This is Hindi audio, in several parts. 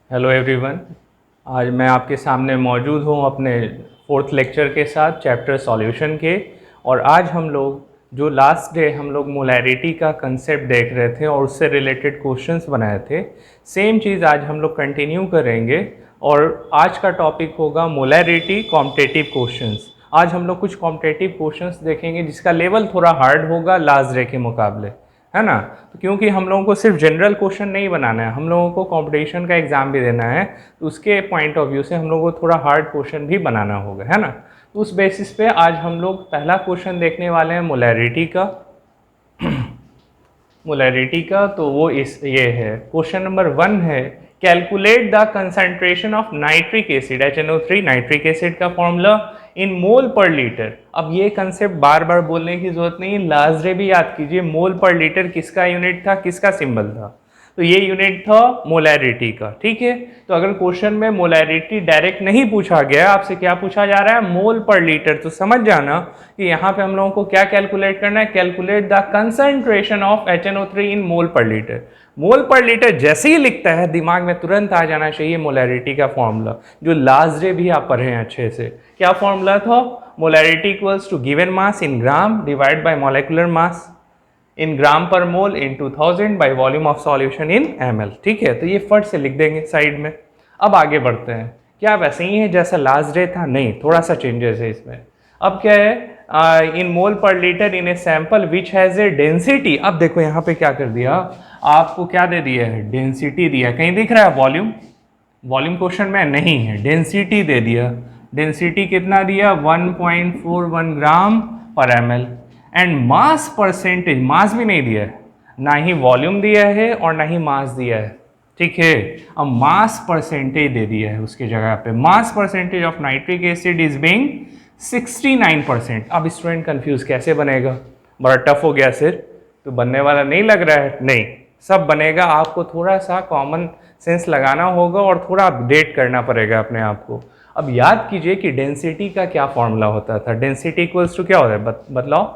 Hello everyone. आज मैं आपके सामने मौजूद हूँ अपने फोर्थ लेक्चर के साथ चैप्टर सॉल्यूशन के। और आज हम लोग जो लास्ट डे हम लोग मोलैरिटी का कंसेप्ट देख रहे थे और उससे रिलेटेड क्वेश्चंस बनाए थे, सेम चीज़ आज हम लोग कंटिन्यू करेंगे। और आज का टॉपिक होगा मोलैरिटी कॉम्पिटिटिव क्वेश्चंस। आज हम लोग कुछ कॉम्पिटिटिव क्वेश्चंस देखेंगे जिसका लेवल थोड़ा हार्ड होगा लास्ट डे के मुकाबले, है ना। तो क्योंकि हम लोगों को सिर्फ जनरल क्वेश्चन नहीं बनाना है, हम लोगों को कंपटीशन का एग्ज़ाम भी देना है, तो उसके पॉइंट ऑफ व्यू से हम लोगों को थोड़ा हार्ड क्वेश्चन भी बनाना होगा, है ना। तो उस बेसिस पे आज हम लोग पहला क्वेश्चन देखने वाले हैं मोलैरिटी का। मोलैरिटी का तो वो ये है, क्वेश्चन नंबर 1 है, calculate the concentration of nitric acid HNO3, nitric acid का formula in mole per litre. अब ये कंसेप्ट बार बार बोलने की जरूरत नहीं है, लास्ट डे भी याद कीजिए। मोल पर लीटर किसका यूनिट था, किसका सिंबल था, तो ये यूनिट था मोलैरिटी का, ठीक है। तो अगर क्वेश्चन में मोलैरिटी डायरेक्ट नहीं पूछा गया, आपसे क्या पूछा जा रहा है, मोल पर लीटर, तो समझ जाना कि यहाँ पे हम लोगों को क्या कैलकुलेट करना है, calculate the concentration of HNO3 in mole per litre. Mole per litre जैसे ही लिखता है दिमाग में तुरंत आ जाना चाहिए मोलैरिटी का फॉर्मूला, जो लास्ट डे भी आप पढ़े हैं अच्छे से। क्या फॉर्मूला था, molarity equals to given mass in gram divide by molecular mass in gram per mole in 2000 by volume of solution in ml, ठीक है। तो ये फट से लिख देंगे साइड में। अब आगे बढ़ते हैं, क्या वैसे ही है जैसा लास्ट डे था, नहीं, थोड़ा सा चेंजेस है इसमें। अब क्या है, इन mole per litre in a sample which has a density. अब देखो यहाँ पे क्या कर दिया, आपको क्या दे दिया है, डेंसिटी दिया। कहीं दिख रहा है वॉल्यूम, वॉल्यूम क्वेश्चन में नहीं है, डेंसिटी दे दिया। डेंसिटी कितना दिया, 1.41 ग्राम पर ml। एंड मास परसेंटेज, मास भी नहीं दिया है, ना ही वॉल्यूम दिया है और ना ही मास दिया है, ठीक है। अब मास परसेंटेज दे दिया है उसकी जगह पे, mass percentage of nitric acid is being 69%। अब स्टूडेंट कंफ्यूज कैसे बनेगा, बड़ा टफ हो गया सर, तो बनने वाला नहीं लग रहा है, नहीं, सब बनेगा। आपको थोड़ा सा कॉमन सेंस लगाना होगा और थोड़ा अपडेट करना पड़ेगा अपने आप को। अब याद कीजिए कि डेंसिटी का क्या फॉर्मूला होता था, डेंसिटी इक्वल्स टू क्या होता है, बतलाओ,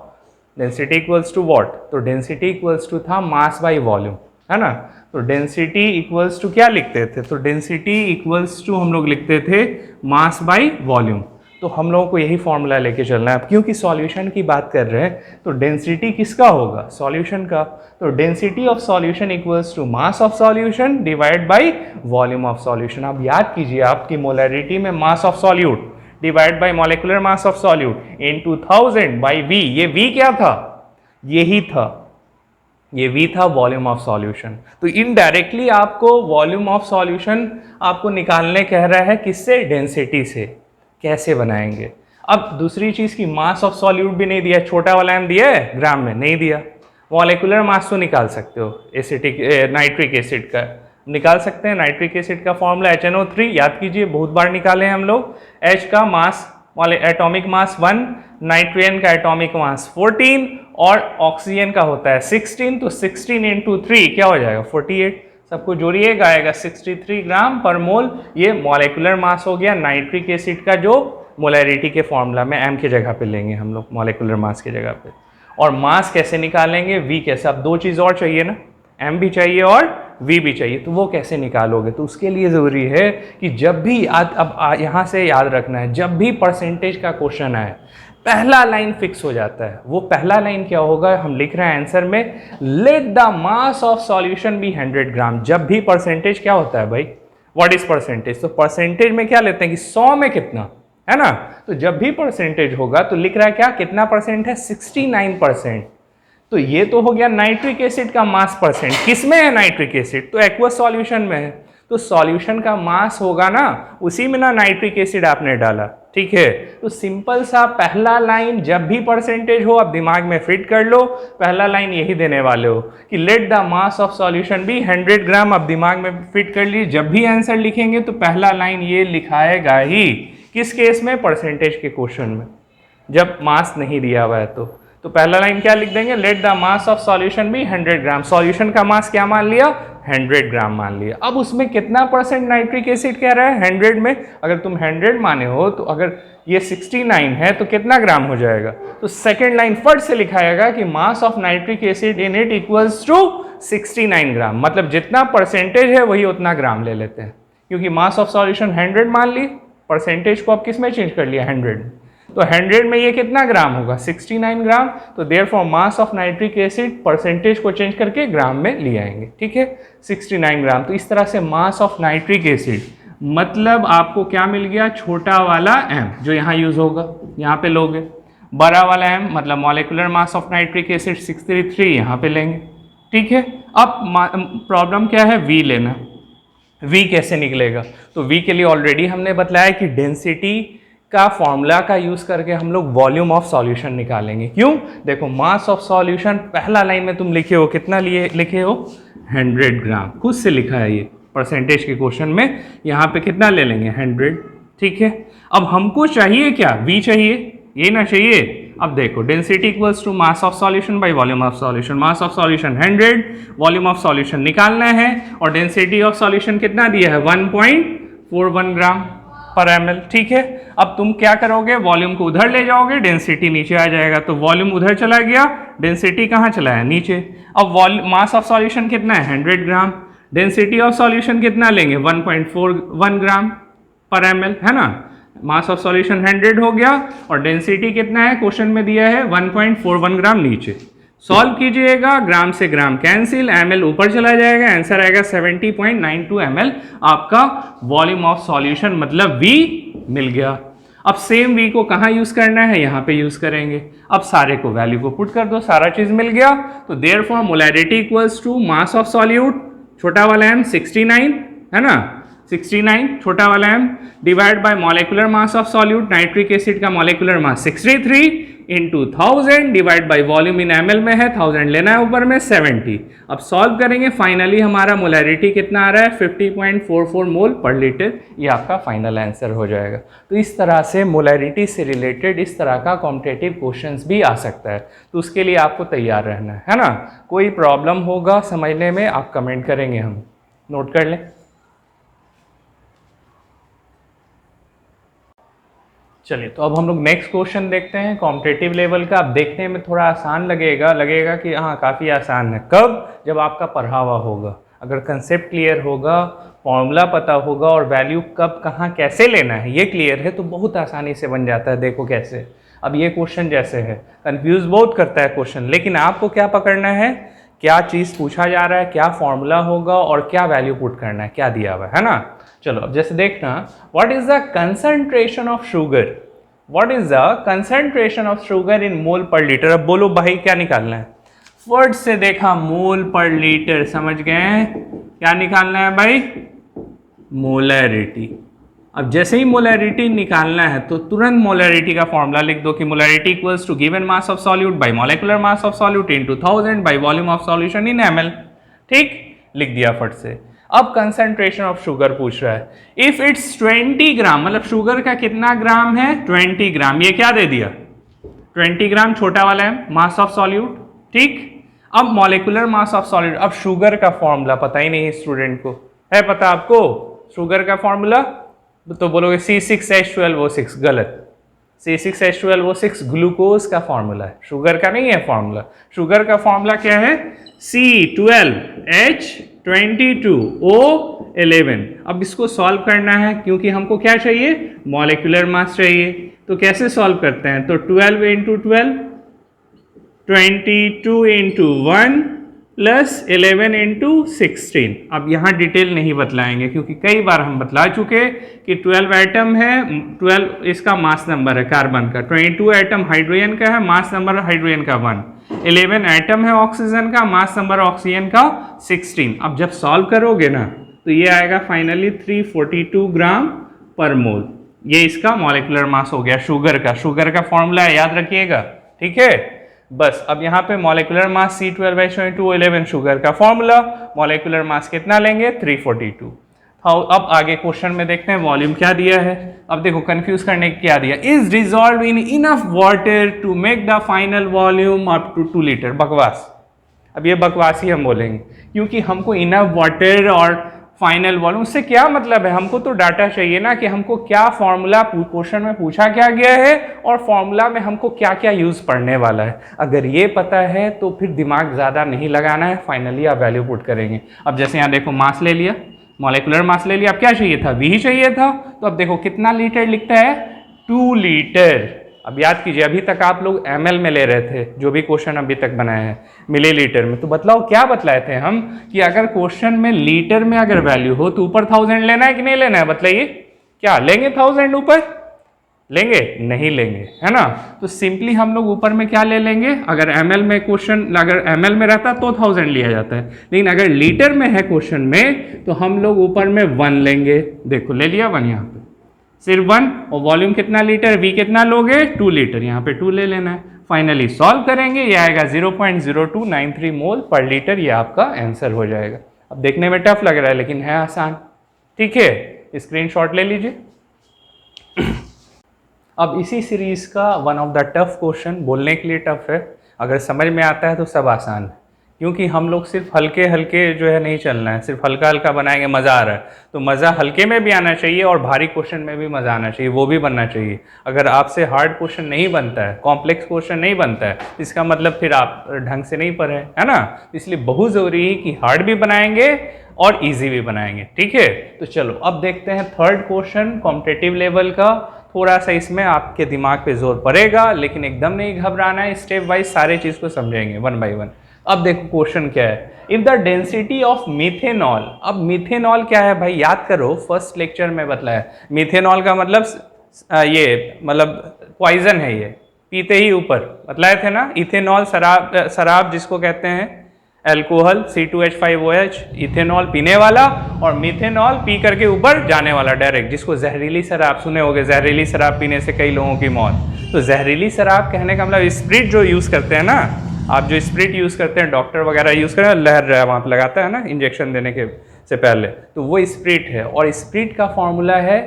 डेंसिटी इक्वल्स टू व्हाट, तो डेंसिटी इक्वल्स टू था मास बाई वॉल्यूम, है ना। तो डेंसिटी इक्वल्स टू क्या लिखते थे, तो डेंसिटी इक्वल्स टू हम लोग लिखते थे मास बाई वॉल्यूम। तो हम लोगों को यही फॉर्मूला लेके चलना है। अब क्योंकि सॉल्यूशन की बात कर रहे हैं तो डेंसिटी किसका होगा, सॉल्यूशन का। तो density of solution equals to mass of solution divide by volume of solution. अब याद कीजिए आपकी मोलैरिटी में mass of solute divide by molecular mass of solute in 2000 by V। ये V क्या था, यही था, ये V था वॉल्यूम ऑफ सॉल्यूशन। तो इनडायरेक्टली आपको वॉल्यूम ऑफ सॉल्यूशन आपको निकालने कह रहा है, किससे, डेंसिटी से। कैसे बनाएंगे, अब दूसरी चीज की मास ऑफ सॉल्यूट भी नहीं दिया, छोटा वाला m दिया है, ग्राम में नहीं दिया। मॉलिक्यूलर मास तो निकाल सकते हो, एसिटिक नाइट्रिक एसिड का निकाल सकते हैं। नाइट्रिक एसिड का फॉर्मूला HNO3, याद कीजिए बहुत बार निकाले हैं हम लोग। H का मास, एटॉमिक मास 1, नाइट्रोजन का एटॉमिक मास 14 और ऑक्सीजन का होता है 16। तो 16 इंटू 3 क्या हो जाएगा, 48। सबको जोड़िएगा, आएगा 63 ग्राम पर मोल। ये मॉलिक्यूलर मास हो गया नाइट्रिक एसिड का, जो मोलैरिटी के फॉर्मूला में m की जगह पे लेंगे हम लोग, मॉलिक्यूलर मास की जगह पे। और मास कैसे निकालेंगे, V कैसे। अब दो चीज़ और चाहिए ना, m भी चाहिए और V भी चाहिए, तो वो कैसे निकालोगे। तो उसके लिए ज़रूरी है कि जब भी अब यहाँ से याद रखना है, जब भी परसेंटेज का क्वेश्चन आए पहला लाइन फिक्स हो जाता है। वो पहला लाइन क्या होगा, हम लिख रहे हैं आंसर में, let the mass of solution be 100 gram. जब भी परसेंटेज क्या होता है भाई, व्हाट इज परसेंटेज, तो परसेंटेज में क्या लेते हैं कि 100 में कितना, है ना। तो जब भी परसेंटेज होगा तो लिख रहा है क्या, कितना परसेंट है, 69%। तो ये तो हो गया नाइट्रिक एसिड का मास परसेंट। किस में है नाइट्रिक एसिड, तो एक्वस सॉल्यूशन में है। तो सॉल्यूशन का मास होगा ना, उसी में ना नाइट्रिक एसिड आपने डाला, ठीक है। तो सिंपल सा पहला लाइन, जब भी परसेंटेज हो, आप दिमाग में फिट कर लो, पहला लाइन यही देने वाले हो कि let the mass of solution be 100 gram. अब दिमाग में फिट कर लीजिए, जब भी आंसर लिखेंगे तो पहला लाइन ये लिखाएगा ही। किस केस में, परसेंटेज के क्वेश्चन में, जब मास नहीं दिया हुआ है तो पहला लाइन क्या लिख देंगे, let the mass of solution be 100 gram. Solution का मास क्या मान लिया, 100 ग्राम मान लिया। अब उसमें कितना परसेंट नाइट्रिक एसिड कह रहा है, 100 में। अगर तुम 100 माने हो तो अगर ये 69 है तो कितना ग्राम हो जाएगा, तो सेकेंड लाइन फट से लिखाएगा कि mass of nitric acid in it equals to 69 gram. मतलब जितना परसेंटेज है वही उतना ग्राम ले लेते हैं, क्योंकि मास ऑफ सॉल्यूशन 100 मान ली, परसेंटेज को अब किस में चेंज कर लिया 100, तो 100 में ये कितना ग्राम होगा 69 ग्राम। तो therefore mass of nitric acid percentage को चेंज करके ग्राम में ले आएंगे, ठीक है 69 ग्राम। तो इस तरह से मास ऑफ नाइट्रिक एसिड मतलब आपको क्या मिल गया, छोटा वाला m जो यहाँ यूज होगा यहाँ पे लोगे, बड़ा वाला m मतलब molecular mass of nitric acid 633 यहाँ पे लेंगे, ठीक है। अब प्रॉब्लम क्या है, v लेना। v कैसे निकलेगा, तो v के लिए ऑलरेडी हमने बताया कि डेंसिटी का फॉर्मूला का यूज करके हम लोग वॉल्यूम ऑफ सॉल्यूशन निकालेंगे। क्यों, देखो मास ऑफ सॉल्यूशन पहला लाइन में तुम लिखे हो, कितना लिए लिखे हो 100 ग्राम, खुद से लिखा है ये परसेंटेज के क्वेश्चन में, यहाँ पे कितना ले लेंगे 100, ठीक है। अब हमको चाहिए क्या, v चाहिए, ये ना चाहिए। अब देखो density equals to mass of solution by volume of solution, mass of solution 100, volume of solution निकालना है और डेंसिटी ऑफ सॉल्यूशन कितना दिया है 1.41 ग्राम पर ml, ठीक है। अब तुम क्या करोगे, वॉल्यूम को उधर ले जाओगे, डेंसिटी नीचे आ जाएगा, तो वॉल्यूम उधर चला गया, डेंसिटी कहाँ चला है नीचे। अब मास ऑफ सॉल्यूशन कितना है 100 ग्राम, डेंसिटी ऑफ सॉल्यूशन कितना लेंगे 1.41 ग्राम पर ml, है ना। मास ऑफ सॉल्यूशन 100 हो गया और डेंसिटी कितना है क्वेश्चन में दिया है 1.41 ग्राम नीचे। सॉल्व कीजिएगा, ग्राम से ग्राम कैंसिल, ml ऊपर चला जाएगा, आंसर आएगा 70.92 ml आपका वॉल्यूम ऑफ सॉल्यूशन मतलब V मिल गया। अब सेम V को कहाँ यूज करना है, यहाँ पे यूज करेंगे। अब सारे को वैल्यू को पुट कर दो, सारा चीज मिल गया। तो therefore molarity equals to mass of solute छोटा वाला m 69 है ना, 69 छोटा वाला m divide by molecular mass of solute, nitric acid का molecular mass 63 into 1000 divide by volume in ml में है, 1000 लेना है ऊपर में 70। अब सॉल्व करेंगे, फाइनली हमारा मोलैरिटी कितना आ रहा है 50.44 मोल पर लीटर, ये आपका फाइनल आंसर हो जाएगा। तो इस तरह से मोलैरिटी से रिलेटेड इस तरह का कॉम्पिटिटिव क्वेश्चंस भी आ सकता है, तो उसके लिए आपको तैयार रहना है ना। कोई प्रॉब्लम होगा समझने में आप कमेंट करेंगे, हम नोट कर लें। चलिए, तो अब हम लोग नेक्स्ट क्वेश्चन देखते हैं कॉम्पिटिटिव लेवल का। अब देखने में थोड़ा आसान लगेगा कि हाँ काफ़ी आसान है। कब, जब आपका पढ़ा हुआ होगा, अगर कंसेप्ट क्लियर होगा, फॉर्मूला पता होगा और वैल्यू कब कहाँ कैसे लेना है ये क्लियर है, तो बहुत आसानी से बन जाता है। देखो कैसे, अब ये क्वेश्चन जैसे है कंफ्यूज बहुत करता है क्वेश्चन, लेकिन आपको क्या पकड़ना है, क्या चीज़ पूछा जा रहा है, क्या फॉर्मूला होगा और क्या वैल्यू पुट करना है, क्या दिया हुआ है ना। चलो अब जैसे देखना, what is the concentration of sugar, what is the concentration of sugar in mole per litre. अब बोलो भाई क्या निकालना है, वर्ड से देखा मोल पर लीटर, समझ गए क्या निकालना है भाई, मोलैरिटी। अब जैसे ही मोलैरिटी निकालना है तो तुरंत मोलैरिटी का फॉर्मूला लिख दो कि molarity equals to given mass of solute by molecular mass of solute into 1000 by volume of solution in ml, ठीक, लिख दिया फट से। अब कंसंट्रेशन ऑफ शुगर पूछ रहा है, इफ इट्स 20 ग्राम, मतलब शुगर का कितना ग्राम है 20 ग्राम, ये क्या दे दिया 20 ग्राम छोटा वाला है मास ऑफ सॉल्यूट, ठीक। अब मॉलिक्यूलर मास ऑफ सॉल्यूट, अब शुगर का फॉर्मूला पता ही नहीं स्टूडेंट को, है पता आपको शुगर का फॉर्मूला, तो बोलोगे C6H12O6, गलत। C6H12O6 ग्लूकोज का फॉर्मूला है, शुगर का नहीं है फॉर्मूला। शुगर का फॉर्मूला क्या है C12H22O11। अब इसको सॉल्व करना है, क्योंकि हमको क्या चाहिए मॉलिक्यूलर मास चाहिए, तो कैसे सॉल्व करते हैं, तो 12 इंटू 12, 22 इंटू 1 प्लस 11 इंटू 16। अब यहाँ डिटेल नहीं बतलाएंगे क्योंकि कई बार हम बतला चुके कि 12 एटम है, 12 इसका मास नंबर है कार्बन का, 22 एटम हाइड्रोजन का है, मास नंबर हाइड्रोजन का 1, 11 एटम है ऑक्सीजन का, मास नंबर ऑक्सीजन का 16। अब जब सॉल्व करोगे ना तो ये आएगा फाइनली 342 ग्राम पर मोल, ये इसका मॉलिक्यूलर मास हो गया शुगर का। शुगर का फॉर्मूला याद रखिएगा, ठीक है। बस अब यहाँ पे मॉलिक्यूलर मास C12H22O11 शुगर का फॉर्मूला, मॉलिक्यूलर मास कितना लेंगे 342। अब आगे क्वेश्चन में देखते हैं वॉल्यूम क्या दिया है। अब देखो कंफ्यूज करने की क्या दिया, is dissolve in enough water to make the final volume up to 2 litre. बकवास, अब ये बकवास ही हम बोलेंगे क्योंकि हमको इनफ वाटर और फाइनल वॉल्यूम, उससे क्या मतलब है, हमको तो डाटा चाहिए ना कि हमको क्या फॉर्मूला क्वेश्चन में पूछा क्या गया है और फॉर्मूला में हमको क्या क्या यूज पढ़ने वाला है। अगर ये पता है तो फिर दिमाग ज़्यादा नहीं लगाना है, फाइनली आप वैल्यू पुट करेंगे। अब जैसे यहाँ देखो मास ले लिया, मॉलिक्यूलर मास ले लिया, अब क्या चाहिए था, V ही चाहिए था। तो अब देखो कितना लीटर लिखता है, 2 लीटर। अब याद कीजिए अभी तक आप लोग ml में ले रहे थे, जो भी क्वेश्चन अभी तक बनाए हैं मिलीलीटर में। तो बतलाओ क्या बतलाए थे हम कि अगर क्वेश्चन में लीटर में अगर वैल्यू हो तो ऊपर 1000 लेना है कि नहीं लेना है, बताइए। क्या लेंगे 1000 ऊपर, लेंगे नहीं लेंगे, है ना। तो सिंपली हम लोग ऊपर में क्या ले लेंगे, अगर ml में क्वेश्चन, अगर ml में रहता तो 1000 लिया जाता है, लेकिन अगर लीटर में है क्वेश्चन में तो हम लोग ऊपर में 1 लेंगे। देखो ले लिया 1 यहाँ पे, सिर्फ 1, और वॉल्यूम कितना लीटर, V कितना लोगे, 2 लीटर, यहाँ पे 2 ले लेना है। फाइनली सॉल्व करेंगे, ये आएगा 0.0293 मोल पर लीटर, ये आपका आंसर हो जाएगा। अब देखने में टफ लग रहा है लेकिन है आसान, ठीक है, स्क्रीनशॉट ले लीजिए। अब इसी सीरीज का one of the tough question, बोलने के लिए टफ है, अगर समझ में आता है तो सब आसान है, क्योंकि हम लोग सिर्फ हल्के हल्के जो है नहीं चलना है, सिर्फ हल्का हल्का बनाएंगे, मज़ा आ रहा है तो मज़ा हल्के में भी आना चाहिए और भारी क्वेश्चन में भी मज़ा आना चाहिए, वो भी बनना चाहिए। अगर आपसे हार्ड क्वेश्चन नहीं बनता है, कॉम्प्लेक्स क्वेश्चन नहीं बनता है, इसका मतलब फिर आप ढंग से नहीं पढ़े, है ना। इसलिए बहुत ज़रूरी है कि हार्ड भी बनाएंगे और ईजी भी बनाएंगे, ठीक है। तो चलो अब देखते हैं थर्ड क्वेश्चन कॉम्पिटिटिव लेवल का। थोड़ा सा इसमें आपके दिमाग पे जोर पड़ेगा, लेकिन एकदम नहीं घबराना है, स्टेप वाइज सारे चीज़ को समझेंगे 1 बाय 1। अब देखो क्वेश्चन क्या है, if the density of methanol. अब मिथेनॉल क्या है भाई, याद करो फर्स्ट लेक्चर में बतलाया, मिथेनॉल का मतलब ये मतलब पॉइजन है, ये पीते ही ऊपर बतलाए थे ना। इथेनॉल शराब जिसको कहते हैं, एल्कोहल C2H5OH, इथेनॉल पीने वाला, और मिथेनॉल पी करके ऊपर जाने वाला डायरेक्ट, जिसको जहरीली शराब, सुने होंगे जहरीली शराब पीने से कई लोगों की मौत। तो जहरीली शराब कहने का मतलब स्प्रिट जो यूज़ करते हैं ना, आप जो स्प्रिट यूज़ करते हैं, डॉक्टर वगैरह यूज़ करते हैं, लहर वहाँ पर लगाता है ना इंजेक्शन देने के से पहले, तो वो स्प्रिट है, और स्प्रिट का फॉर्मूला है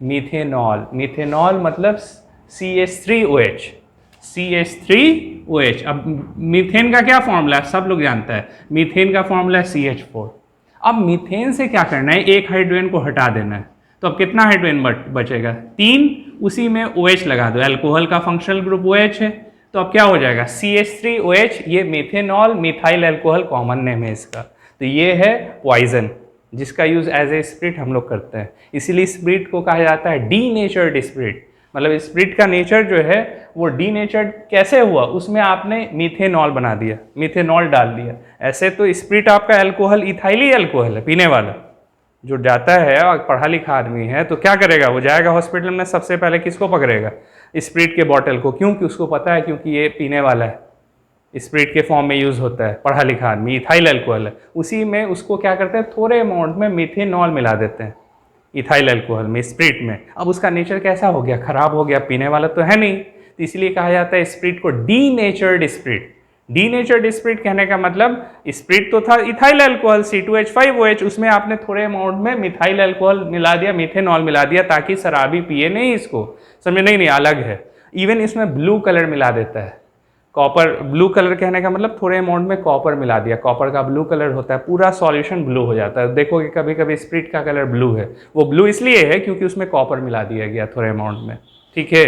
मिथेनॉल। मिथेनॉल मतलब CH3OH, CH3OH। अब मीथेन का क्या फॉर्मूला है, सब लोग जानता है, मीथेन का फॉर्मूला है CH4। अब मीथेन से क्या करना है, एक हाइड्रोजन को हटा देना है, तो अब कितना हाइड्रोजन बचेगा, 3, उसी में OH लगा दो, अल्कोहल का फंक्शनल ग्रुप OH है, तो अब क्या हो जाएगा CH3OH, ये methanol methyl alcohol common name है इसका। तो ये है पॉइजन जिसका यूज एज ए स्प्रिट हम लोग करते हैं, इसीलिए स्प्रिट को कहा जाता है डीनेचर्ड स्प्रिट। मतलब स्प्रिट का नेचर जो है वो डीनेचर्ड कैसे हुआ, उसमें आपने मिथेनॉल बना दिया, मिथेनॉल डाल दिया। ऐसे तो स्प्रिट आपका अल्कोहल इथाइली अल्कोहल है पीने वाला, जो जाता है और पढ़ा लिखा आदमी है तो क्या करेगा, वो जाएगा हॉस्पिटल में, सबसे पहले किसको पकड़ेगा, स्प्रिट के बॉटल को, क्योंकि उसको पता है क्योंकि ये पीने वाला है, स्प्रिट के फॉर्म में यूज होता है, पढ़ा लिखा आदमी, इथाइल अल्कोहल है, उसी में उसको क्या करते हैं, थोड़े अमाउंट में मिथेनॉल मिला देते हैं इथाइल अल्कोहल में, स्प्रिट में। अब उसका नेचर कैसा हो गया, खराब हो गया, पीने वाला तो है नहीं, तो इसलिए कहा जाता है स्प्रिट को डीनेचर्ड स्प्रिट। डीनेचर्ड स्प्रिट कहने का मतलब स्प्रिट तो था इथाइल अल्कोहल C2H5OH, उसमें आपने थोड़े अमाउंट में मिथाइल अल्कोहल मिला दिया, मिथेनॉल मिला दिया, ताकि शराबी पिए नहीं इसको, समझे, नहीं अलग है। इवन इसमें ब्लू कलर मिला देता है, कॉपर, ब्लू कलर कहने का मतलब थोड़े अमाउंट में कॉपर मिला दिया, कॉपर का ब्लू कलर होता है, पूरा सॉल्यूशन ब्लू हो जाता है। देखोगे कभी कभी स्प्रिट का कलर ब्लू है, वो ब्लू इसलिए है क्योंकि उसमें कॉपर मिला दिया गया थोड़े अमाउंट में, ठीक है।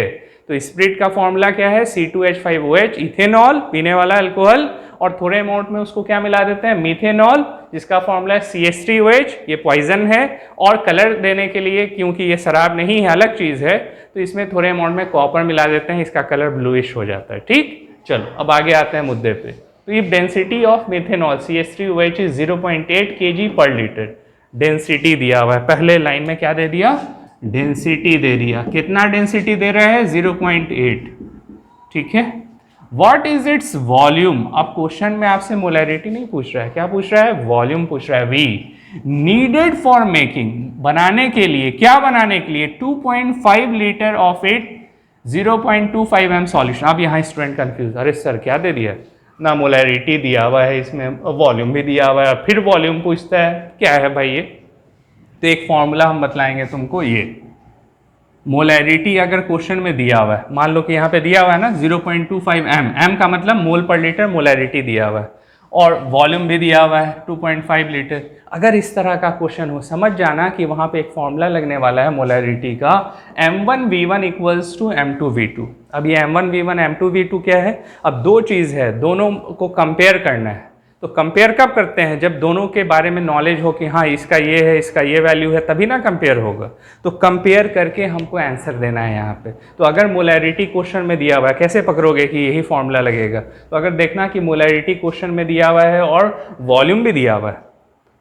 तो स्प्रिट का फॉर्मूला क्या है, C2H5OH, इथेनॉल पीने वाला अल्कोहल, और थोड़े अमाउंट में उसको क्या मिला देते हैं, मिथेनॉल, जिसका फॉर्मूला है CH3OH, ये पॉइजन है। और कलर देने के लिए, क्योंकि ये शराब नहीं है, अलग चीज़ है, तो इसमें थोड़े अमाउंट में कॉपर मिला देते हैं, इसका कलर ब्लूइश हो जाता है, ठीक। चलो अब आगे आते हैं मुद्दे पे। तो ये density of methanol CH3OH is 0.8 kg पर लीटर, डेंसिटी दिया हुआ है, पहले लाइन में क्या दे दिया, डेंसिटी दे दिया, कितना डेंसिटी दे रहा है 0.8, ठीक है। व्हाट इज इट्स वॉल्यूम, अब क्वेश्चन में आपसे मोलैरिटी नहीं पूछ रहा है, क्या पूछ रहा है, वॉल्यूम पूछ रहा है। V नीडेड फॉर मेकिंग, बनाने के लिए, क्या बनाने के लिए, 2.5 litre of it 0.25 m solution. अब यहाँ स्टूडेंट कंफ्यूज, अरे सर क्या दे दिया, ना मोलैरिटी दिया हुआ है इसमें, वॉल्यूम भी दिया हुआ है, फिर वॉल्यूम पूछता है, क्या है भाई ये। तो एक फॉर्मूला हम बतलाएंगे तुमको, ये मोलैरिटी अगर क्वेश्चन में दिया हुआ है, मान लो कि यहाँ पे दिया हुआ है ना 0.25 m, m का मतलब मोल पर लीटर, मोलैरिटी दिया हुआ है, और वॉल्यूम भी दिया हुआ है 2.5 लीटर। अगर इस तरह का क्वेश्चन हो, समझ जाना कि वहाँ पे एक फॉर्मूला लगने वाला है मोलैरिटी का, M1V1 इक्वल्स टू M2V2। अब ये M1V1 M2V2 क्या है, अब दो चीज़ है, दोनों को कंपेयर करना है, तो कंपेयर कब करते हैं? जब दोनों के बारे में नॉलेज हो कि हाँ इसका ये है, इसका ये वैल्यू है, तभी ना कंपेयर होगा। तो कंपेयर करके हमको आंसर देना है यहाँ पे। तो अगर मोलैरिटी क्वेश्चन में दिया हुआ है, कैसे पकड़ोगे कि यही फॉर्मूला लगेगा? तो अगर देखना कि मोलैरिटी क्वेश्चन में दिया हुआ है और वॉल्यूम भी दिया हुआ है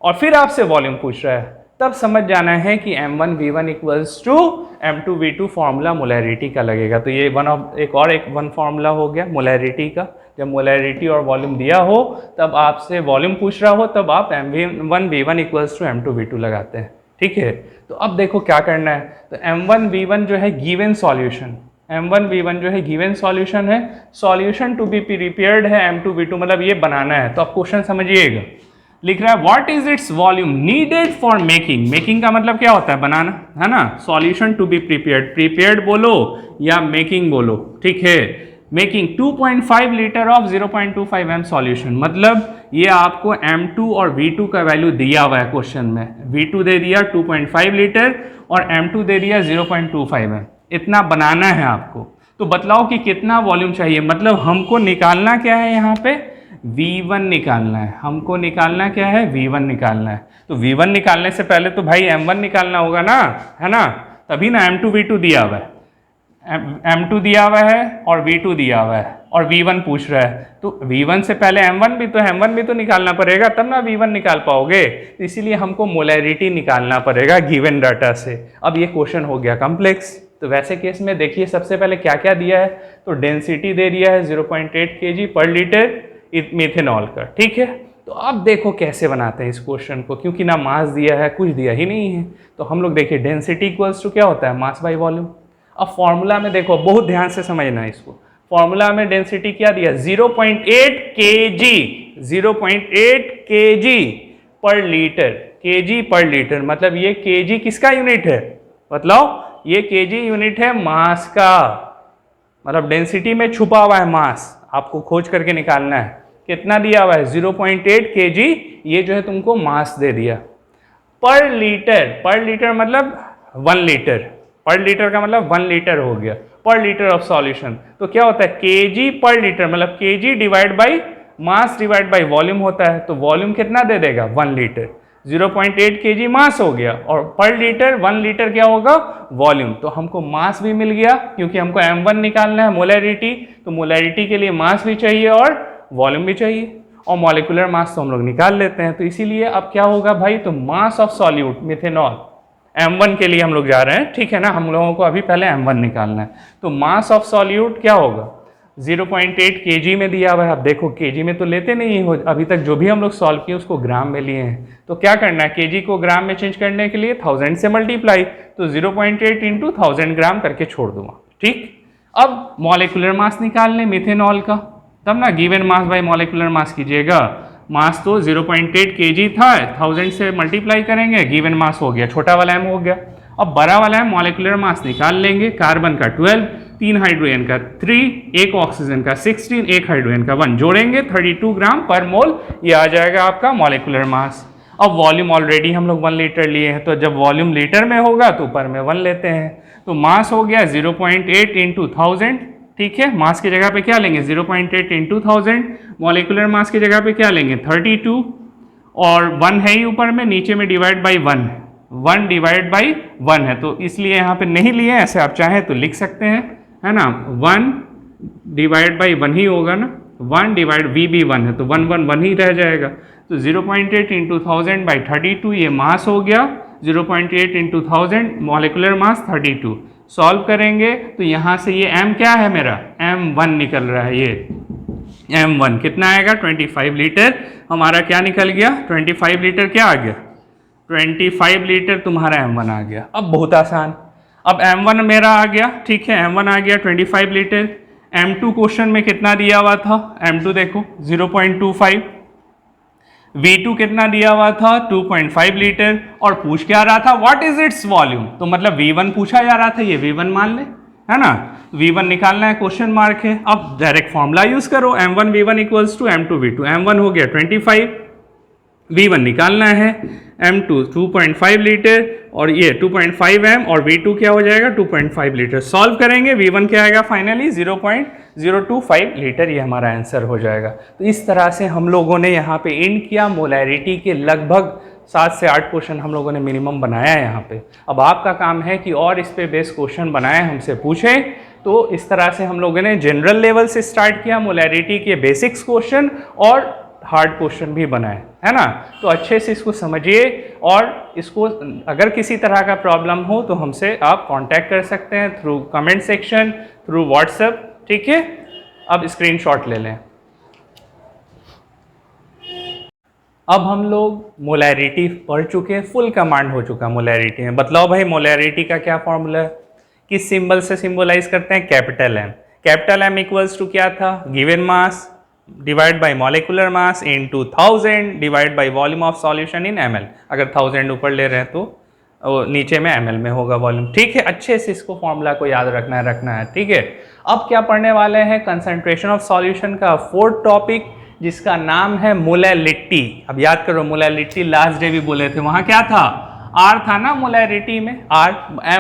और फिर आपसे वॉल्यूम पूछ रहा है, तब समझ जाना है कि M1V1 equals to M2V2 formula molarity का लगेगा। तो ये वन फॉर्मूला हो गया मोलैरिटी का। जब मोलैरिटी और वॉल्यूम दिया हो, तब आपसे वॉल्यूम पूछ रहा हो, तब आप M1V1 इक्वल्स टू M2V2 लगाते हैं। ठीक है, तो अब देखो क्या करना है। तो M1V1 जो है गिवन सॉल्यूशन, M1V1 जो है गिवन सॉल्यूशन है, सॉल्यूशन टू बी प्रिपेयर्ड है M2V2, मतलब ये बनाना है। तो आप क्वेश्चन समझिएगा, लिख रहा है what is it's volume needed for making. Making का मतलब क्या होता है? बनाना, है ना। Solution to be prepared, prepared बोलो या मेकिंग बोलो, ठीक है। Making 2.5 litre of 0.25 m solution, मतलब ये आपको M2 और V2 का वैल्यू दिया हुआ है क्वेश्चन में। V2 दे दिया 2.5 लीटर और M2 दे दिया 0.25 m। इतना बनाना है आपको। तो बतलाओ कि कितना वॉल्यूम चाहिए, मतलब हमको निकालना क्या है यहाँ पे? V1 निकालना है। हमको निकालना क्या है? V1 निकालना है। तो V1 निकालने से पहले तो भाई M1 निकालना होगा ना, है ना। तभी ना M2 V2 दिया हुआ है, M2 दिया हुआ है और V2 दिया हुआ है और V1 पूछ रहा है। तो V1 से पहले M1 भी तो निकालना पड़ेगा, तब ना V1 निकाल पाओगे। तो इसीलिए हमको मोलैरिटी निकालना पड़ेगा गिवन डाटा से। अब ये क्वेश्चन हो गया कॉम्प्लेक्स। तो वैसे केस में देखिए सबसे पहले क्या क्या दिया है। तो डेंसिटी दे दिया है 0.8 kg पर लीटर मिथेनॉल का, ठीक है। तो अब देखो कैसे बनाते हैं इस क्वेश्चन को, क्योंकि ना मास दिया है, कुछ दिया ही नहीं है। तो हम लोग देखिए डेंसिटी इक्वल्स टू क्या होता है? Mass by volume. अब फॉर्मूला में देखो, बहुत ध्यान से समझना है इसको। फॉर्मूला में डेंसिटी क्या दिया? 0.8 kg, 0.8 kg पर लीटर, kg पर लीटर, मतलब ये kg किसका यूनिट है? मतलब ये kg यूनिट है मास का, मतलब डेंसिटी में छुपा हुआ है मास, आपको खोज करके निकालना है। कितना दिया हुआ है? 0.8 kg, ये जो है तुमको मास दे दिया। पर लीटर, पर लीटर मतलब 1 लीटर, पर लीटर का मतलब 1 लीटर हो गया, पर लीटर ऑफ सॉल्यूशन। तो क्या होता है? kg पर लीटर, मतलब kg divide by mass divide by volume होता है। तो वॉल्यूम कितना दे देगा? 1 लीटर। 0.8 kg मास हो गया और पर लीटर 1 लीटर क्या होगा? वॉल्यूम। तो हमको मास भी मिल गया, क्योंकि हमको M1 निकालना है मोलैरिटी। तो मोलैरिटी के लिए मास भी चाहिए और वॉल्यूम भी चाहिए, और मॉलिक्यूलर मास तो हम लोग निकाल लेते हैं। तो इसीलिए अब क्या होगा भाई? तो मास ऑफ सॉल्यूट मिथेनॉल M1 के लिए हम लोग जा रहे हैं, ठीक है ना। हम लोगों को अभी पहले M1 निकालना है। तो मास ऑफ सॉल्यूट क्या होगा? 0.8 kg में दिया हुआ है। अब देखो kg में तो लेते नहीं हो, अभी तक जो भी हम लोग सॉल्व किए उसको ग्राम में लिए हैं। तो क्या करना है? kg को ग्राम में चेंज करने के लिए 1000 से मल्टीप्लाई, तो 0.8 इंटू 1000 ग्राम करके छोड़ दूंगा, ठीक। अब मॉलिक्यूलर मास निकाल लें मिथेनॉल का, तब ना गिवन मास बाय मॉलिक्यूलर मास कीजिएगा। मास तो 0.8 kg था, 1000 से मल्टीप्लाई करेंगे, गिवन मास हो गया, छोटा वाला m हो गया। अब बड़ा वाला है मॉलिक्यूलर मास निकाल लेंगे। कार्बन का 12, 3 हाइड्रोजन का 3, 1 ऑक्सीजन का 16, 1 हाइड्रोजन का 1, जोड़ेंगे 32 ग्राम पर मोल, ये आ जाएगा आपका मॉलिक्यूलर मास। अब वॉल्यूम ऑलरेडी हम लोग 1 लीटर लिए हैं, तो जब वॉल्यूम लीटर में होगा तो ऊपर में 1 लेते हैं। तो मास हो गया 0.8 इंटू 1000, ठीक है। मास की जगह पे क्या लेंगे? 0.8 इंटू 1000। मॉलिक्यूलर मास की जगह पे क्या लेंगे? 32, और 1 है ही ऊपर में, नीचे में डिवाइड बाई 1 डिवाइड बाई 1 है, तो इसलिए यहाँ पे नहीं लिए। ऐसे आप चाहें तो लिख सकते हैं, है ना। 1 डिवाइड बाई 1 ही होगा ना, 1 डिवाइड v भी 1 है, तो 1 ही रह जाएगा। तो 0.8 इंटू 1000 बाई 32, ये मास हो गया। 0.8 इंटू 1000 मॉलिक्यूलर मास 32। सॉल्व करेंगे तो यहाँ से ये m क्या है मेरा? M1 निकल रहा है। ये M1 कितना आएगा? 25 लीटर हमारा क्या निकल गया? 25 लीटर क्या आ गया? 25 लीटर तुम्हारा M1 आ गया। अब बहुत आसान, अब M1 मेरा आ गया, ठीक है। M1 आ गया 25 लीटर। M2 क्वेश्चन में कितना दिया हुआ था? M2 देखो 0.25। V2 कितना दिया हुआ था? 2.5 लीटर। और पूछ क्या रहा था? What is it's volume. तो मतलब V1 पूछा जा रहा था, ये V1 मान ले, है ना। V1 निकालना है, क्वेश्चन मार्क है। अब डायरेक्ट फॉर्मूला यूज करो, M1 V1 equals to M2 V2। M1 हो गया 25, V1 निकालना है, M2 2.5 लीटर और ये 2.5 एम और V2 क्या हो जाएगा 2.5 लीटर। सॉल्व करेंगे V1 क्या आएगा फाइनली 0.025 लीटर, ये हमारा आंसर हो जाएगा। तो इस तरह से हम लोगों ने यहाँ पे एंड किया। मोलैरिटी के लगभग 7 से 8 क्वेश्चन हम लोगों ने मिनिमम बनाया है यहाँ पे। अब आपका काम है कि और इस पे बेस क्वेश्चन बनाए, हमसे पूछें। तो इस तरह से हम लोगों ने जनरल लेवल से स्टार्ट किया, मोलैरिटी के बेसिक्स क्वेश्चन और हार्ड क्वेश्चन भी बनाए, है ना। तो अच्छे से इसको समझिए और इसको अगर किसी तरह का प्रॉब्लम हो तो हमसे आप कांटेक्ट कर सकते हैं through comment section, through WhatsApp, ठीक है। अब स्क्रीनशॉट ले लें। अब हम लोग मोलैरिटी पढ़ चुके हैं, फुल कमांड हो चुका मोलैरिटी में। बतलाओ भाई मोलैरिटी का क्या फॉर्मूला है, किस सिंबल से सिंबलाइज करते हैं, capital M. Capital M equals to क्या था, given mass divide by molecular mass into 1000 divide by volume of solution in ml। अगर 1000 ऊपर ले रहे हैं तो नीचे में ml में होगा वॉल्यूम, ठीक है। अच्छे से इसको फॉर्मूला को याद रखना है, ठीक है। अब क्या पढ़ने वाले हैं, कंसंट्रेशन ऑफ सॉल्यूशन का 4th टॉपिक जिसका नाम है मोलैलिटी। अब याद करो मोलैलिटी लास्ट डे भी बोले थे, वहां क्या था, आर था ना मोलैरिटी में, आर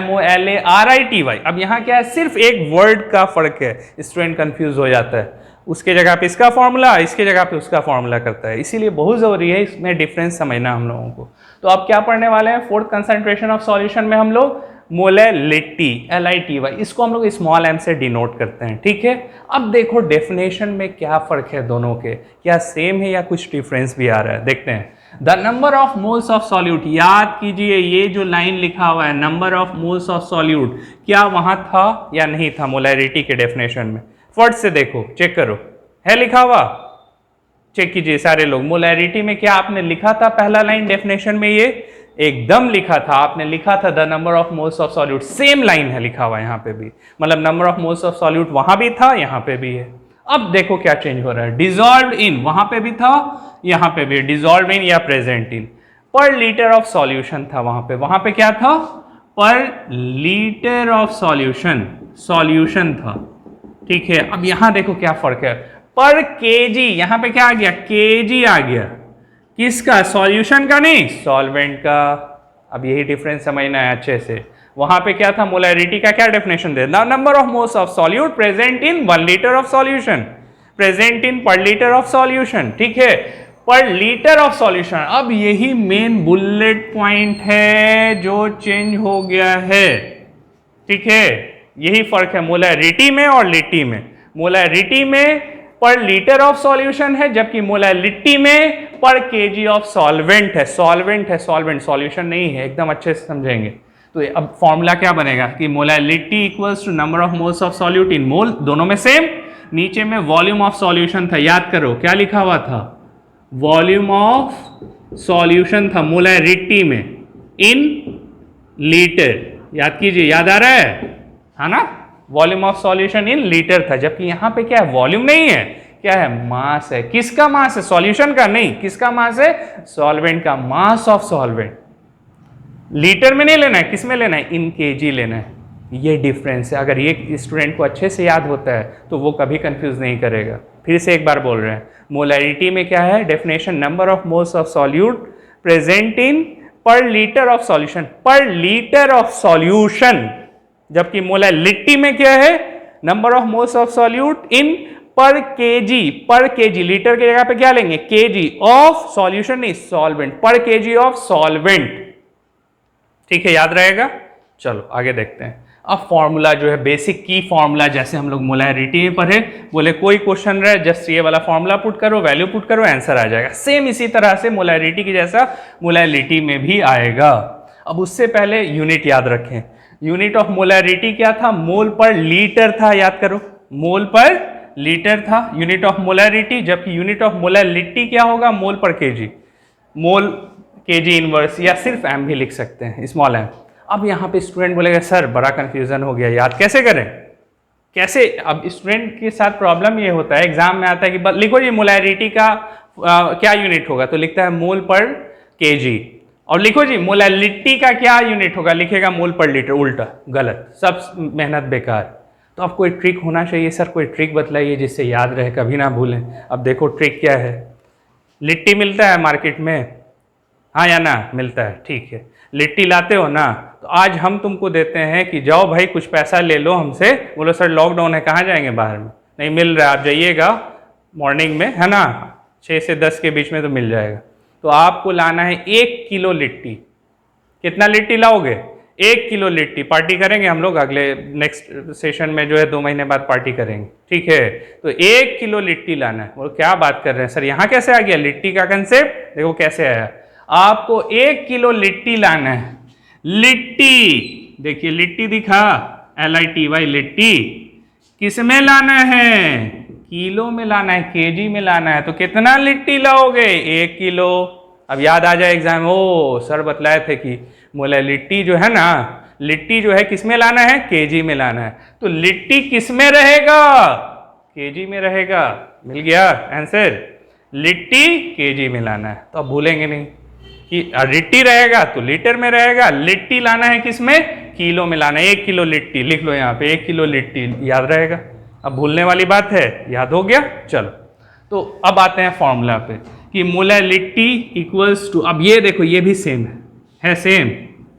MOLARITY। अब यहाँ क्या है, सिर्फ एक वर्ड का फर्क है, स्टूडेंट कंफ्यूज हो जाता है। उसके जगह पे इसका फॉर्मूला, इसके जगह पे उसका फॉर्मूला करता है, इसीलिए बहुत ज़रूरी है इसमें डिफरेंस समझना हम लोगों को। तो अब क्या पढ़ने वाले हैं, 4th कंसंट्रेशन ऑफ सॉल्यूशन में हम लोग मोलैलिटी LITY, इसको हम लोग स्मॉल m से डिनोट करते हैं, ठीक है। अब देखो डेफिनेशन में क्या फ़र्क है दोनों के, क्या सेम है या कुछ डिफरेंस भी आ रहा है, देखते हैं। The number of moles of solute, याद कीजिए ये जो लाइन लिखा हुआ है number of moles of solute, क्या वहाँ था या नहीं था मोलैरिटी के डेफिनेशन में। फट से देखो, चेक करो, है लिखा हुआ, चेक कीजिए सारे लोग। मोलैरिटी में क्या आपने लिखा था, पहला लाइन डेफिनेशन में ये एकदम लिखा था, आपने लिखा था the number of moles of solute, same line है लिखा हुआ यहाँ पे भी, मतलब number of moles of solute वहां भी था यहाँ पे भी है। अब देखो क्या चेंज हो रहा है, डिजॉल्व इन वहां पे भी था यहाँ पे भी, डिजॉल्व इन या प्रेजेंट इन। पर लीटर ऑफ सॉल्यूशन था वहां पे क्या था, पर लीटर ऑफ सॉल्यूशन था, ठीक है। अब यहां देखो क्या फर्क है, पर केजी, यहां पे क्या आ गया, केजी आ गया, किसका, सॉल्यूशन का नहीं, सॉल्वेंट का। अब यही डिफरेंस समझना है अच्छे से। वहां पे क्या था, मोलैरिटी का क्या definition they, number of moles of solute present in 1 litre of solution, present in पर लीटर ऑफ सॉल्यूशन, ठीक है, पर लीटर ऑफ सॉल्यूशन। अब यही मेन बुलेट पॉइंट है जो चेंज हो गया है, ठीक है। यही फर्क है मोलैरिटी में और लिटी में। मोलैरिटी में पर लीटर ऑफ सॉल्यूशन है, जबकि मोलैलिटी में पर केजी ऑफ सॉल्वेंट है। सॉल्वेंट सॉल्यूशन नहीं है, एकदम अच्छे से समझेंगे। तो अब फॉर्मूला क्या बनेगा कि molality equals to number of moles of solute in mole, दोनों में सेम। नीचे में वॉल्यूम ऑफ सॉल्यूशन था, याद करो क्या लिखा हुआ था, वॉल्यूम ऑफ सॉल्यूशन था मोलैरिटी में इन लीटर, याद कीजिए, याद आ रहा है ना, volume of solution in litre था। जबकि यहां पे क्या है, वॉल्यूम नहीं है, क्या है, मास है। किसका मास है, सॉल्यूशन का नहीं, किसका मास है, सॉल्वेंट का, मास ऑफ सॉल्वेंट। लीटर में नहीं लेना है, किस में लेना है, इन केजी लेना है। ये डिफरेंस है। अगर ये स्टूडेंट को अच्छे से याद होता है तो वो कभी कंफ्यूज नहीं करेगा। फिर से एक बार बोल रहे हैं, मोलैरिटी में क्या है definition, number of moles of solute present in पर लीटर ऑफ सॉल्यूशन, पर लीटर ऑफ सॉल्यूशन। जबकि मोलैलिटी में क्या है, number of moles of solute इन पर केजी, लीटर की जगह पे क्या लेंगे, केजी ऑफ सॉल्यूशन, नहीं सॉल्वेंट, पर केजी ऑफ सॉल्वेंट, ठीक है, याद रहेगा। चलो आगे देखते हैं। अब फॉर्मूला जो है बेसिक की फॉर्मूला, जैसे हम लोग मोलैरिटी में पढ़े, बोले कोई क्वेश्चन रहे जस्ट ये वाला फॉर्मूला पुट करो, वैल्यू पुट करो, आंसर आ जाएगा। सेम इसी तरह से मोलैरिटी की जैसा मोलैलिटी में भी आएगा। अब उससे पहले यूनिट याद रखें। यूनिट ऑफ मोलैरिटी क्या था, मोल पर लीटर था, याद करो, मोल पर लीटर था यूनिट ऑफ मोलैरिटी। जबकि यूनिट ऑफ मोलैलिटी क्या होगा, मोल पर केजी, मोल केजी इनवर्स, या सिर्फ एम भी लिख सकते हैं, स्मॉल एम। अब यहाँ पे स्टूडेंट बोलेगा सर बड़ा कंफ्यूजन हो गया, याद कैसे करें, कैसे। अब स्टूडेंट के साथ प्रॉब्लम ये होता है, एग्जाम में आता है कि लिखो जी मोलैरिटी का क्या यूनिट होगा, तो लिखता है मोल पर केजी। और लिखो जी मोलैलिटी का क्या यूनिट होगा, लिखेगा मोल पर लीटर, उल्टा, गलत, सब मेहनत बेकार। तो अब कोई ट्रिक होना चाहिए, सर कोई ट्रिक बतलाइए जिससे याद रहे, कभी ना भूलें। अब देखो ट्रिक क्या है, लिट्टी मिलता है मार्केट में, हाँ या ना, मिलता है, ठीक है। लिट्टी लाते हो ना, तो आज हम तुमको देते हैं कि जाओ भाई कुछ पैसा ले लो हमसे। बोलो सर लॉकडाउन है, कहाँ जाएंगे बाहर में, नहीं मिल रहा है, आप जाइएगा मॉर्निंग में, है ना, 6 से 10 के बीच में तो मिल जाएगा। तो आपको लाना है 1 किलो लिट्टी। कितना लिट्टी लाओगे? 1 किलो लिट्टी। पार्टी करेंगे हम लोग अगले नेक्स्ट सेशन में, जो है 2 महीने बाद पार्टी करेंगे, ठीक है। तो 1 किलो लिट्टी लाना है। बोलो क्या बात कर रहे हैं सर, यहाँ कैसे आ गया लिट्टी का कंसेप्ट? देखो कैसे आया। आपको 1 किलो लिट्टी लाना है। लिट्टी देखिए, लिट्टी दिखा, LITY लिट्टी। किस में लाना है? किलो में लाना है, केजी में लाना है। तो कितना लिट्टी लाओगे? 1 किलो। अब याद आ जाए एग्जाम, ओ सर बतलाए थे कि बोले लिट्टी जो है ना, लिट्टी जो है किस में लाना है? केजी में लाना है। तो लिट्टी किस में रहेगा? केजी में रहेगा। मिल गया आंसर। लिट्टी केजी में लाना है, तो अब भूलेंगे नहीं कि लिट्टी रहेगा तो लीटर में रहेगा। लिट्टी लाना है किस में? किलो में लाना है। 1 किलो लिट्टी लिख लो यहाँ पे, 1 किलो लिट्टी, याद रहेगा। अब भूलने वाली बात है, याद हो गया। चलो, तो अब आते हैं फॉर्मूला पे कि मोलर लिट्टी इक्वल्स टू, अब ये देखो ये भी सेम है सेम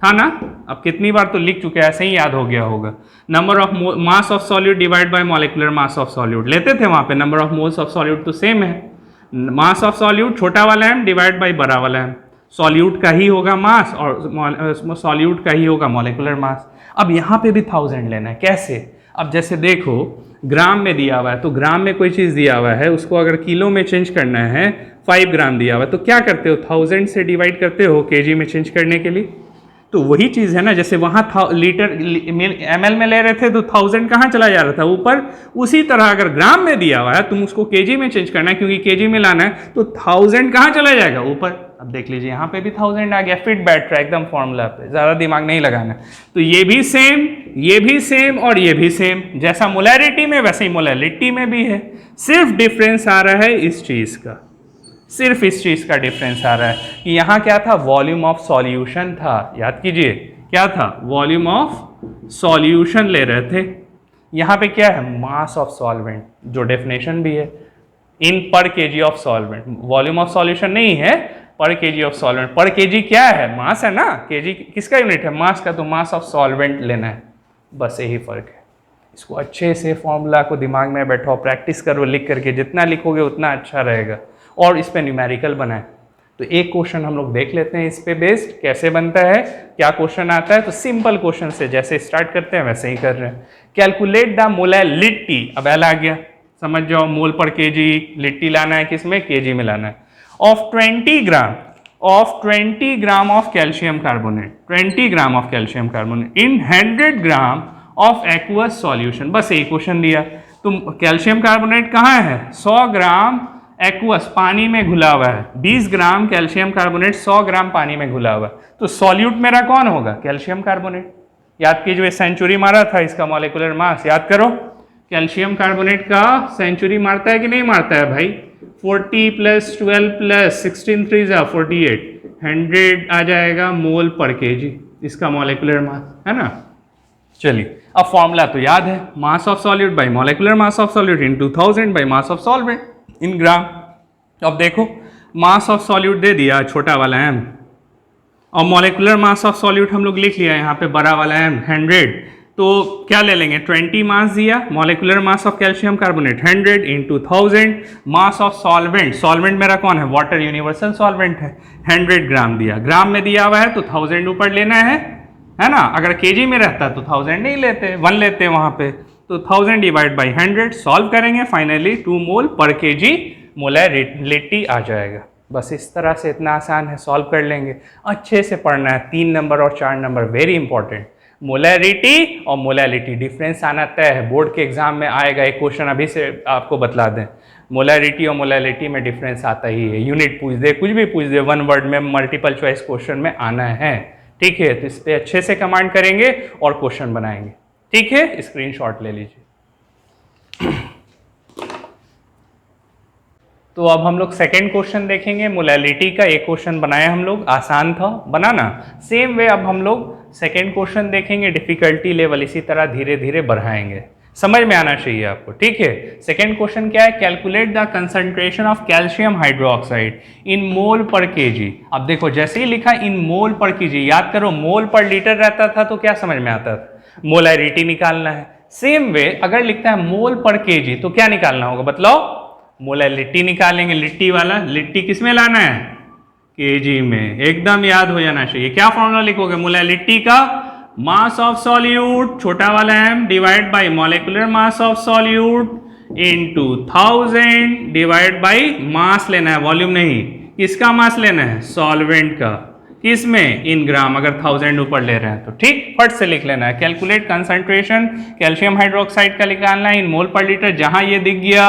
था ना। अब कितनी बार तो लिख चुके हैं, ऐसे ही याद हो गया होगा। Number of mass of solute divide by molecular mass of solute लेते थे वहां पे। Number of moles of solute तो सेम है। मास ऑफ सॉल्यूट छोटा वाला एम डिवाइड बाय बड़ा वाला एम। सॉल्यूट का ही होगा मास और सॉल्यूट का ही होगा मॉलिक्यूलर मास। अब यहाँ पे भी 1000 लेना है। कैसे? अब जैसे देखो ग्राम में दिया हुआ है, तो ग्राम में कोई चीज़ दिया हुआ है, उसको अगर किलो में चेंज करना है, 5 ग्राम दिया हुआ है, तो क्या करते हो? 1000 से डिवाइड करते हो केजी में चेंज करने के लिए। तो वही चीज़ है ना, जैसे वहाँ लीटर ml में ले रहे थे तो 1000 कहाँ चला जा रहा था? ऊपर। उसी तरह अगर ग्राम में दिया हुआ है, तुम उसको केजी में चेंज करना है, क्योंकि केजी में लाना है, तो 1000 कहाँ चला जाएगा? ऊपर। अब देख लीजिए यहाँ पे भी 1000 आ गया, फिट बैठ रहा है एकदम फॉर्मूला पे, ज़्यादा दिमाग नहीं लगाना। तो ये भी सेम, ये भी सेम और ये भी सेम। जैसा मोलैरिटी में वैसे ही मोलैलिटी में भी है। सिर्फ डिफरेंस आ रहा है इस चीज़ का, सिर्फ इस चीज़ का डिफरेंस आ रहा है कि यहाँ क्या था? वॉल्यूम ऑफ सॉल्यूशन था। याद कीजिए क्या था? वॉल्यूम ऑफ सॉल्यूशन ले रहे थे। यहाँ पे क्या है? मास ऑफ सॉल्वेंट, जो डेफिनेशन भी है, इन पर KG of solvent. Volume of solution नहीं है, पर केजी ऑफ सॉल्वेंट। पर केजी क्या है? मास है ना। केजी किसका यूनिट है? मास का। तो मास ऑफ सॉल्वेंट लेना है, बस यही फर्क है। इसको अच्छे से फॉर्मूला को दिमाग में बैठाओ, प्रैक्टिस करो लिख करके, जितना लिखोगे उतना अच्छा रहेगा। और इस पे न्यूमेरिकल बनाए। तो एक क्वेश्चन हम लोग देख लेते हैं इस पे बेस्ड, कैसे बनता है, क्या क्वेश्चन आता है। तो सिंपल क्वेश्चन से जैसे स्टार्ट करते हैं वैसे ही कर रहे हैं। कैलकुलेट द मोलैलिटी, अब एल आ गया, समझ जाओ, मोल पर केजी। लिट्टी लाना है किसमें? केजी में लाना है। Of 20 gram of calcium carbonate, 20 gram of calcium carbonate in 100 gram of aqueous solution. बस एक क्वेश्चन दिया। तो कैल्शियम कार्बोनेट कहाँ है? 100 ग्राम एक्वस, पानी में घुला हुआ है। 20 ग्राम कैल्शियम कार्बोनेट 100 ग्राम पानी में घुला हुआ है। तो सॉल्यूट मेरा कौन होगा? Calcium carbonate. याद कीजिए, सेंचुरी मारा था इसका मॉलिक्यूलर मास, याद करो। कैल्शियम कार्बोनेट का सेंचुरी मारता है कि नहीं मारता है भाई? 40 + 12 + 16 3 = 48, 100 आ जाएगा मोल पर केजी इसका मॉलिक्यूलर मास, है ना। चलिए, अब फॉर्मूला तो याद है, mass of solute by molecular mass of solute in 2000 by mass of solvent in gram. अब देखो मास ऑफ सॉल्यूट दे दिया छोटा वाला m, और मॉलिक्यूलर मास ऑफ सॉल्यूट हम लोग लिख लिया यहाँ पे बड़ा वाला m 100। तो क्या ले लेंगे? 20 मास दिया, molecular mass of calcium carbonate 100 × 1000, mass of solvent, solvent मेरा कौन है? वाटर, यूनिवर्सल सॉल्वेंट है, 100 ग्राम दिया। ग्राम में दिया हुआ है तो 1000 ऊपर लेना है ना। अगर केजी में रहता तो 1000 नहीं लेते, 1 लेते वहाँ पे। तो 1000 डिवाइड बाई 100 सॉल्व करेंगे, फाइनली 2 मोल पर केजी मोलैलिटी आ जाएगा। बस इस तरह से, इतना आसान है, सॉल्व कर लेंगे। अच्छे से पढ़ना है, 3 नंबर और 4 नंबर वेरी इंपॉर्टेंट। मोलैरिटी और मोलैलिटी डिफरेंस आना तय है, बोर्ड के एग्जाम में आएगा। एक क्वेश्चन अभी से आपको बतला दें, मोलैरिटी और मोलैलिटी में डिफरेंस आता ही है। यूनिट पूछ दे, कुछ भी पूछ दे, 1 वर्ड में, मल्टीपल चॉइस क्वेश्चन में आना है, ठीक है। तो इस पर अच्छे से कमांड करेंगे और क्वेश्चन बनाएंगे, ठीक है। स्क्रीनशॉट ले लीजिए। तो अब हम लोग सेकेंड क्वेश्चन देखेंगे मोलैलिटी का। एक क्वेश्चन बनाया हम लोग, आसान था बनाना। सेम वे अब हम लोग सेकेंड क्वेश्चन देखेंगे, डिफिकल्टी लेवल इसी तरह धीरे धीरे बढ़ाएंगे। समझ में आना चाहिए आपको, ठीक है। सेकेंड क्वेश्चन क्या है, calculate the concentration of calcium hydroxide in mole per KG. अब देखो जैसे ही लिखा इन मोल पर केजी, याद करो मोल पर लीटर रहता था तो क्या समझ में आता था, मोलैरिटी निकालना है। सेम वे अगर लिखता है मोल पर केजी तो क्या निकालना होगा बताओ, मोलैरिटी निकालेंगे। लिट्टी वाला, लिट्टी किस में लाना है, केजी में, एकदम याद हो जाना चाहिए। क्या फॉर्मूला लिखोगे, मोलैरिटी का मास ऑफ सॉल्यूट छोटा वाला m divide by molecular mass of solute into 1000 divide by mass लेना है, वॉल्यूम नहीं। किसका मास लेना है, सॉल्वेंट का। किसमें, इन ग्राम, अगर 1000 ऊपर ले रहे हैं तो ठीक, फट से लिख लेना है। कैलकुलेट कंसंट्रेशन कैल्शियम हाइड्रोक्साइड का निकालना है इन मोल पर लीटर। जहां ये दिख गया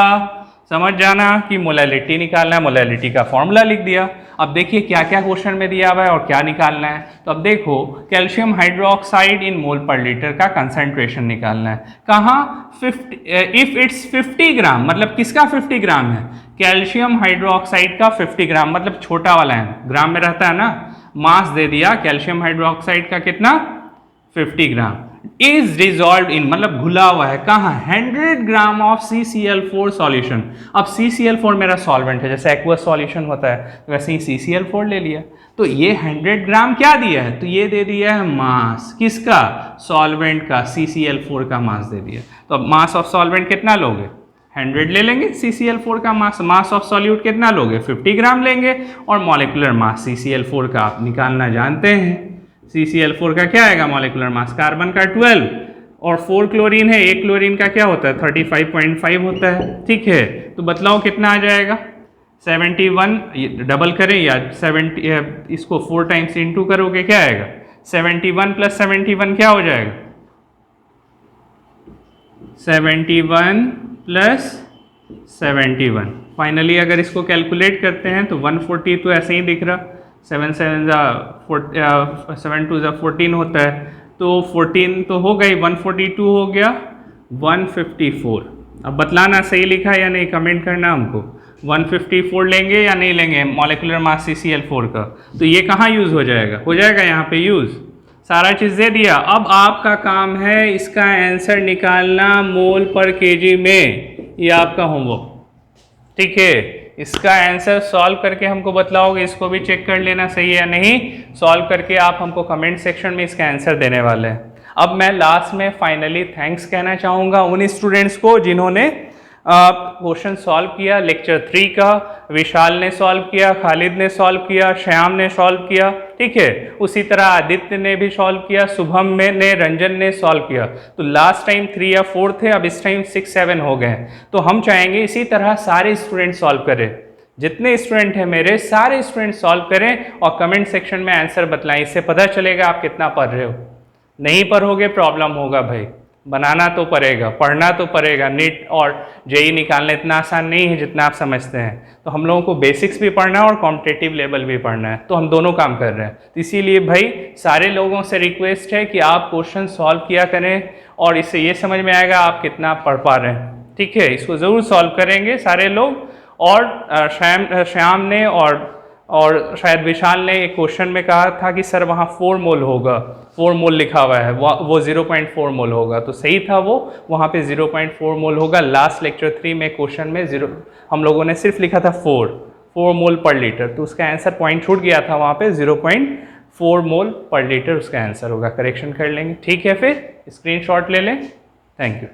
समझ जाना कि मोलैलिटी निकालना है, मोलैलिटी का फॉर्मूला लिख दिया। अब देखिए क्या क्या क्वेश्चन में दिया हुआ है और क्या निकालना है। तो अब देखो calcium hydroxide in mole per litre का कंसंट्रेशन निकालना है। कहाँ, 50, इफ इट्स 50 ग्राम, मतलब किसका 50 ग्राम है, कैल्शियम हाइड्रोक्साइड का 50 ग्राम, मतलब छोटा वाला है, ग्राम में रहता है ना। मास दे दिया कैल्शियम हाइड्रोक्साइड का कितना, 50 ग्राम। इज डिजॉल्व इन, मतलब घुला हुआ है कहाँ, 100 ग्राम ऑफ CCl4 सॉल्यूशन। अब CCl4 मेरा सॉल्वेंट है, जैसे एक्वस सॉल्यूशन होता है वैसे ही CCl4 ले लिया। तो ये 100 ग्राम क्या दिया है, तो ये दे दिया है मास, किसका, सॉल्वेंट का, CCl4 का मास दे दिया। तो अब मास ऑफ सॉल्वेंट कितना लोगे, 100 ले लेंगे। CCl4 का मास, मास ऑफ सॉल्यूट कितना लोगे, 50 ग्राम लेंगे। और मॉलिक्यूलर मास CCl4 का आप निकालना जानते हैं। CCl4 का क्या आएगा मॉलिक्यूलर मास, कार्बन का 12 और 4 क्लोरीन है, एक क्लोरीन का क्या होता है 35.5 होता है, ठीक है। तो बतलाओ कितना आ जाएगा, 71, डबल करें या 70, इसको 4 टाइम्स इंटू करोगे क्या आएगा, 71 प्लस 71 क्या हो जाएगा, 71 प्लस 71। फाइनली अगर इसको कैलकुलेट करते हैं तो 140 तो ऐसे ही दिख रहा, 7 2 14 होता है, तो 14 तो हो गई, 142 हो गया 154। अब बतलाना सही लिखा है या नहीं, कमेंट करना हमको। 154 लेंगे या नहीं लेंगे मॉलिक्यूलर मास CCl4 का, तो ये कहाँ यूज़ हो जाएगा, हो जाएगा यहाँ पे यूज़। सारा चीज़ दे दिया। अब आपका काम है इसका आंसर निकालना मोल पर केजी में, ये आपका होमवर्क, ठीक है। इसका आंसर सॉल्व करके हमको बतलाओगे, इसको भी चेक कर लेना सही है या नहीं। सॉल्व करके आप हमको कमेंट सेक्शन में इसका आंसर देने वाले हैं। अब मैं लास्ट में फाइनली थैंक्स कहना चाहूँगा उन स्टूडेंट्स को जिन्होंने क्वेश्चन सॉल्व किया लेक्चर 3 का। विशाल ने सॉल्व किया, खालिद ने सॉल्व किया, श्याम ने सॉल्व किया, ठीक है। उसी तरह आदित्य ने भी सॉल्व किया, शुभम ने, रंजन ने सॉल्व किया। तो लास्ट टाइम 3 या 4 थे, अब इस टाइम 6 7 हो गए। तो हम चाहेंगे इसी तरह सारे स्टूडेंट सॉल्व करें, जितने स्टूडेंट हैं मेरे सारे स्टूडेंट सॉल्व करें और कमेंट सेक्शन में आंसर बतलाएं। इससे पता चलेगा आप कितना पढ़ रहे हो। नहीं पढ़ोगे प्रॉब्लम होगा भाई, बनाना तो पड़ेगा, पढ़ना तो पड़ेगा। नीट और जेई निकालना इतना आसान नहीं है जितना आप समझते हैं। तो हम लोगों को बेसिक्स भी पढ़ना है और कॉम्पिटिटिव लेवल भी पढ़ना है, तो हम दोनों काम कर रहे हैं। तो इसीलिए भाई सारे लोगों से रिक्वेस्ट है कि आप क्वेश्चन सॉल्व किया करें और इससे ये समझ में आएगा आप कितना पढ़ पा रहे हैं, ठीक है। इसको ज़रूर सॉल्व करेंगे सारे लोग। और श्याम ने और शायद विशाल ने एक क्वेश्चन में कहा था कि सर वहाँ 4 मोल होगा, 4 मोल लिखा हुआ है, वो 0.4 मोल होगा, तो सही था वो, वहाँ पे 0.4 मोल होगा। लास्ट लेक्चर 3 में क्वेश्चन में हम लोगों ने सिर्फ लिखा था 4 मोल पर लीटर, तो उसका आंसर पॉइंट छूट गया था वहाँ पे, 0.4 मोल पर लीटर उसका आंसर होगा। करेक्शन कर लेंगे, ठीक है। फिर स्क्रीनशॉट ले लें। Thank you.